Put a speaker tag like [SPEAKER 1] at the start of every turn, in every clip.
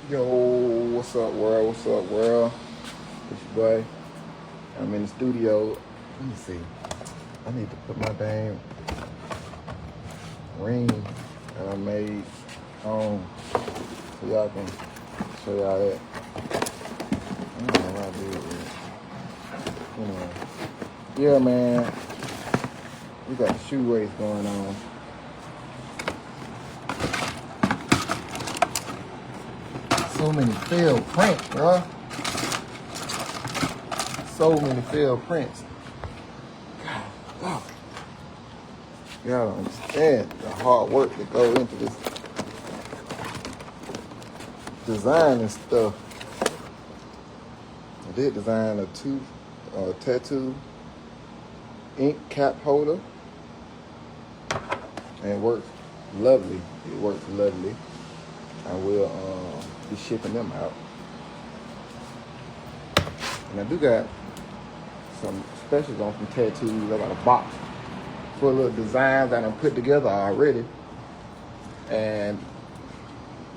[SPEAKER 1] Yo, what's up, world? What's up, world? It's your boy. I'm in the studio. Let me see. I need to put my dang ring that I made on so y'all can show y'all that. I don't know what I did with it. Anyway. Yeah, man. We got the shoe race going on. So many failed prints, bro. So many failed prints. God, y'all don't understand the hard work that goes into this design and stuff. I did design a tattoo ink cap holder, and it works lovely. It works lovely. I will be shipping them out. And I do got some specials on some tattoos. I got a box full of designs that I put together already. And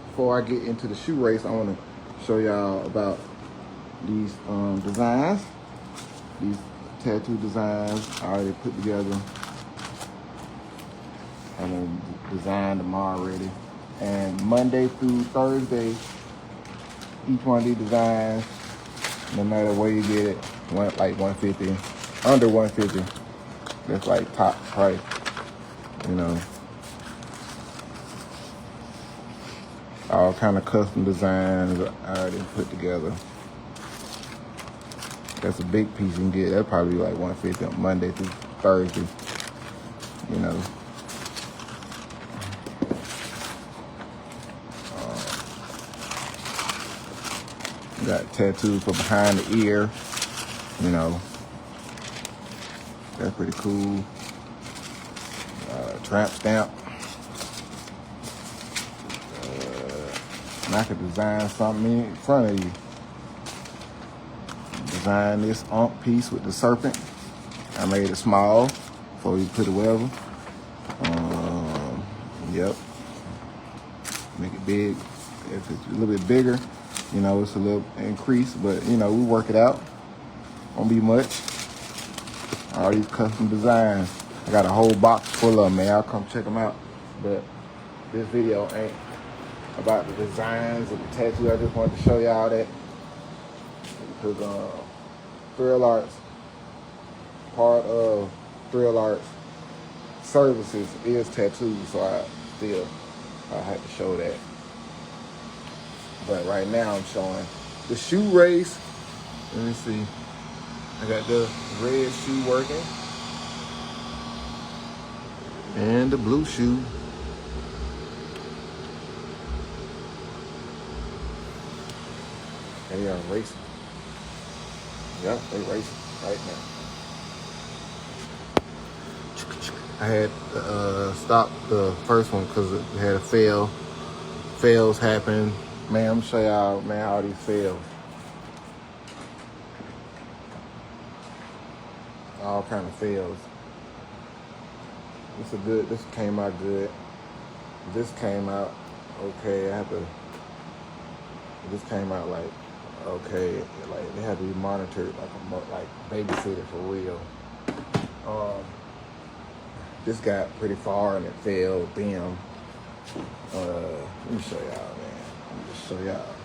[SPEAKER 1] before I get into the shoe race, I want to show y'all about these designs. These tattoo designs I already put together. I'm going to design them already. And Monday through Thursday, each one of these designs, no matter where you get it, like $150, under $150. That's like top price, you know. All kind of custom designs I already put together. That's a big piece you can get. That'll probably be like $150 on Monday through Thursday, you know. Got tattoos for behind the ear, you know. That's pretty cool. Tramp stamp. And I could design something in front of you. Design this piece with the serpent. I made it small before you put it wherever. Yep. Make it big. If it's a little bit bigger, you know, it's a little increase, but you know, we work it out. Won't be much. All these custom designs. I got a whole box full of them, man. Y'all come check them out. But this video ain't about the designs of the tattoo. I just wanted to show y'all that. Because Thrill Arts, part of Thrill Arts services is tattoos, so I had to show that. But right now I'm showing the shoe race. Let me see. I got the red shoe working. And the blue shoe. They are racing. Yep, they racing right now. I had stopped the first one because it had a fail. Fails happen. Man, I'm gonna show y'all, man, all these fails. All kind of fails. This came out good. This came out okay. This came out like, okay. Like, they had to be monitored like babysitter for real. This got pretty far and it failed. Bam. Let me show y'all, man. Let me just show y'all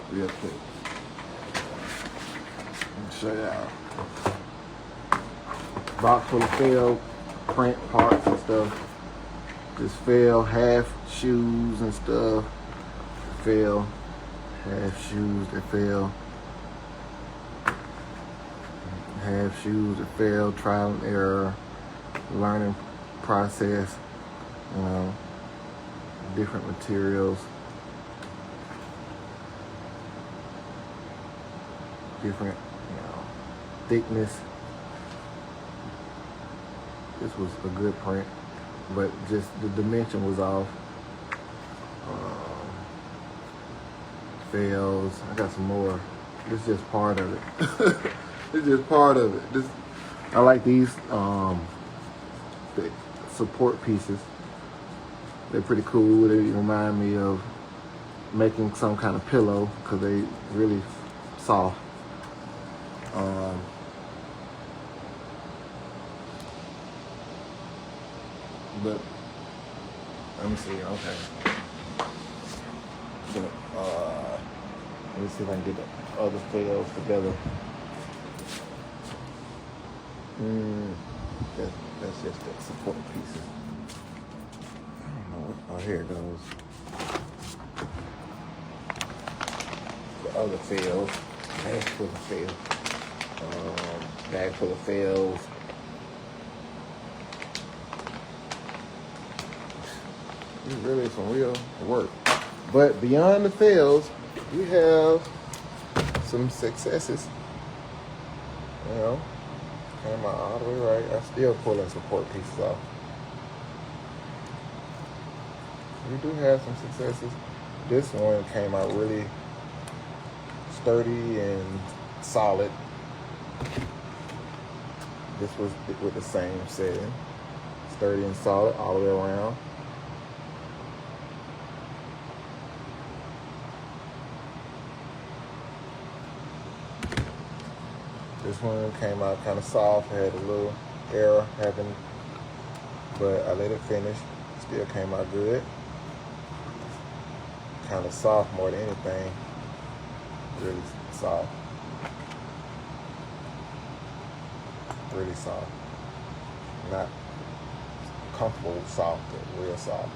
[SPEAKER 1] real quick. Let me show y'all. Box full of failed print parts and stuff. Just fail half shoes and stuff. Fail half shoes that fail. Half shoes that fail. Trial and error. Learning process. You know. Different materials. Different, you know, thickness. This was a good print, but just the dimension was off. Fails. I got some more. This is just part of it. It's just part of it. I like these the support pieces. They're pretty cool. They remind me of making some kind of pillow because they really soft. But let me see. Okay. So, let me see if I can get the other fails together. That's just the support pieces. I don't know what. Oh, here it goes. The other fails. Bag full of fails. Bag full of fails. This really is some real work. But beyond the fails, we have some successes. You know, came out all the way right. I still pulling support pieces off. We do have some successes. This one came out really sturdy and solid. This was with the same setting. Sturdy and solid all the way around. This one came out kind of soft, had a little error happened, but I let it finish. Still came out good. Kind of soft more than anything. Really soft. Really soft. Not comfortable soft, but real soft.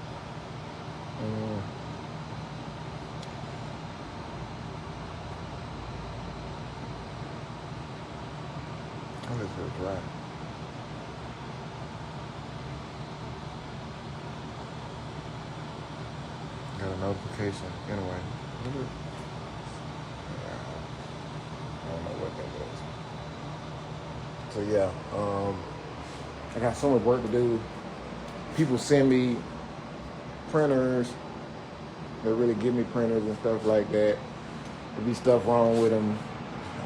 [SPEAKER 1] Oh, this is dry. Got a notification. Anyway. I don't know what that was. So yeah, I got so much work to do. People send me printers. They really give me printers and stuff like that. There be stuff wrong with them.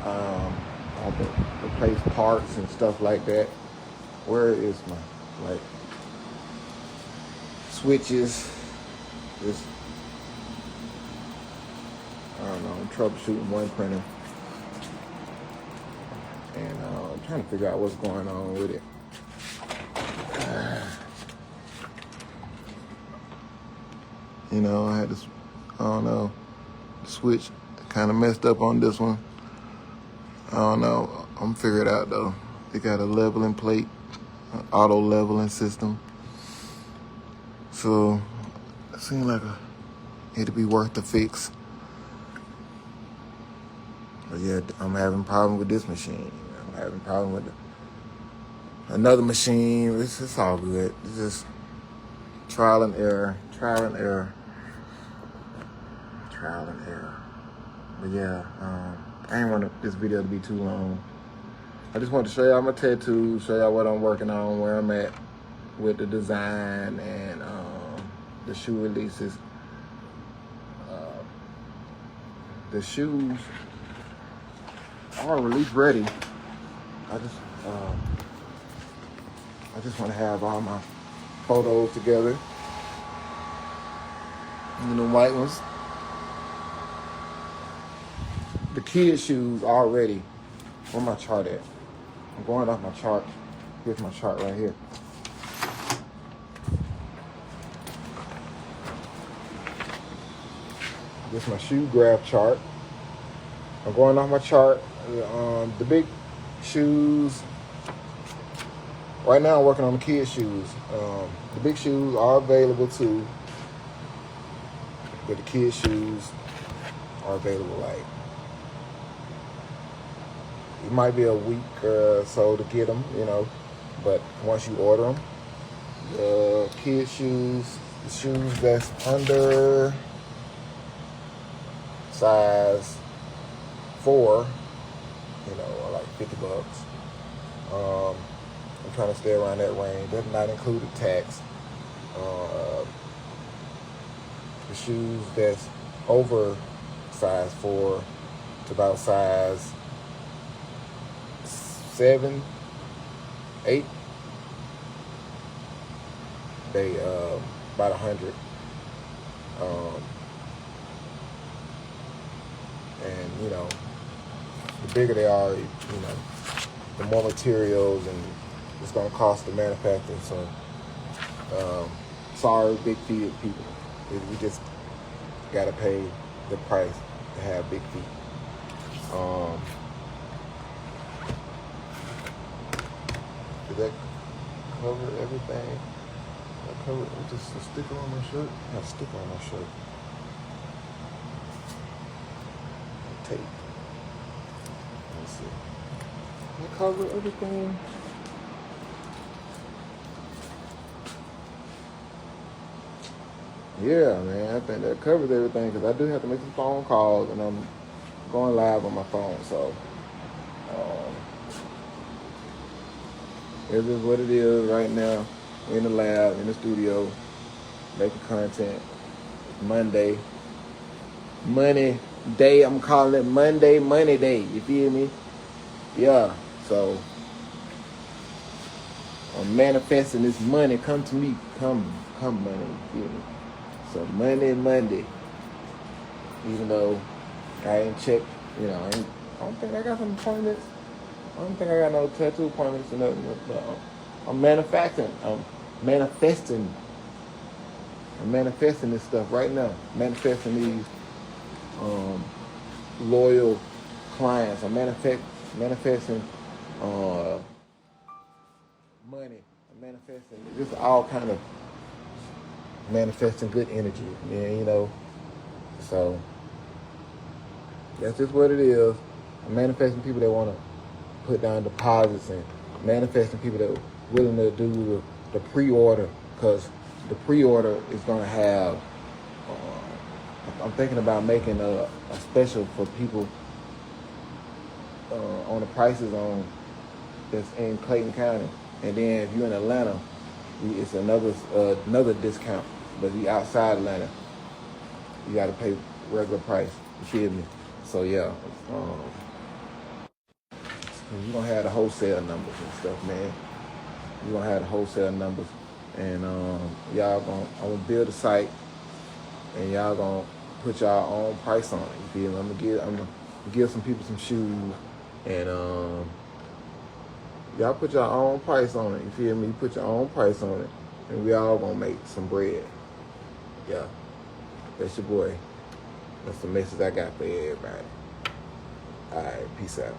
[SPEAKER 1] I have to replace parts and stuff like that. Where is my switches? Just I don't know. I'm troubleshooting one printer, and I'm trying to figure out what's going on with it. You know, I had this. I don't know. The switch kind of messed up on this one. I don't know. I'm figuring it out though. It got a leveling plate, an auto leveling system. So it seemed like it'd be worth the fix. But yeah, I'm having a problem with this machine. I'm having a problem with another machine. It's all good. It's just trial and error. But yeah, I ain't want this video to be too long. I just want to show y'all my tattoo, show y'all what I'm working on, where I'm at with the design and the shoe releases. The shoes are release ready. I just want to have all my photos together. And the white ones. The kids' shoes are ready. Where my chart at? I'm going off my chart. Here's my chart right here. This is my shoe graph chart. I'm going off my chart. The big shoes. Right now I'm working on the kids' shoes. The big shoes are available too. But the kids' shoes are available like. It might be a week or so to get them, you know, but once you order them, the kids' shoes, the shoes that's under size 4, you know, are like $50. I'm trying to stay around that range. That's not included tax. The shoes that's over size 4 to about size 7, 8, they about 100. you know, the bigger they are, you know, the more materials and it's gonna cost to manufacture. So, sorry, big feet people. We just gotta pay the price to have big feet. Did that cover everything? I covered just a sticker on my shirt. I have a sticker on my shirt. Tape. Let's see. Did I cover everything? Yeah, man, I think that covers everything because I do have to make some phone calls and I'm going live on my phone. So, it is what it is right now. We're in the lab, in the studio, making content. Monday. Money day. I'm calling it Monday, Money Day. You feel me? Yeah. So, I'm manifesting this money. Come to me. Come money. You feel me? So, Monday. Even though I ain't checked, you know, I don't think I got some appointments. I don't think I got no tattoo appointments or nothing. But I'm manifesting. I'm manifesting this stuff right now. Manifesting these loyal clients. I'm manifesting money. I'm manifesting just all kind of manifesting good energy. Man, you know. So that's just what it is. I'm manifesting people that want to put down deposits and manifesting people that are willing to do the pre-order because the pre-order is going to have, I'm thinking about making a special for people on the prices on that's in Clayton County. And then if you're in Atlanta, it's another discount. But if you're outside Atlanta, you got to pay regular price. You feel me? So yeah, you're going to have the wholesale numbers and stuff, man. You're going to have the wholesale numbers. And I'm going to build a site and y'all going to put y'all own price on it. You feel me? I'm going to give some people some shoes and y'all put your own price on it. You feel me? You put your own price on it and we all going to make some bread. Yeah. That's your boy. That's the message I got for everybody. All right. Peace out.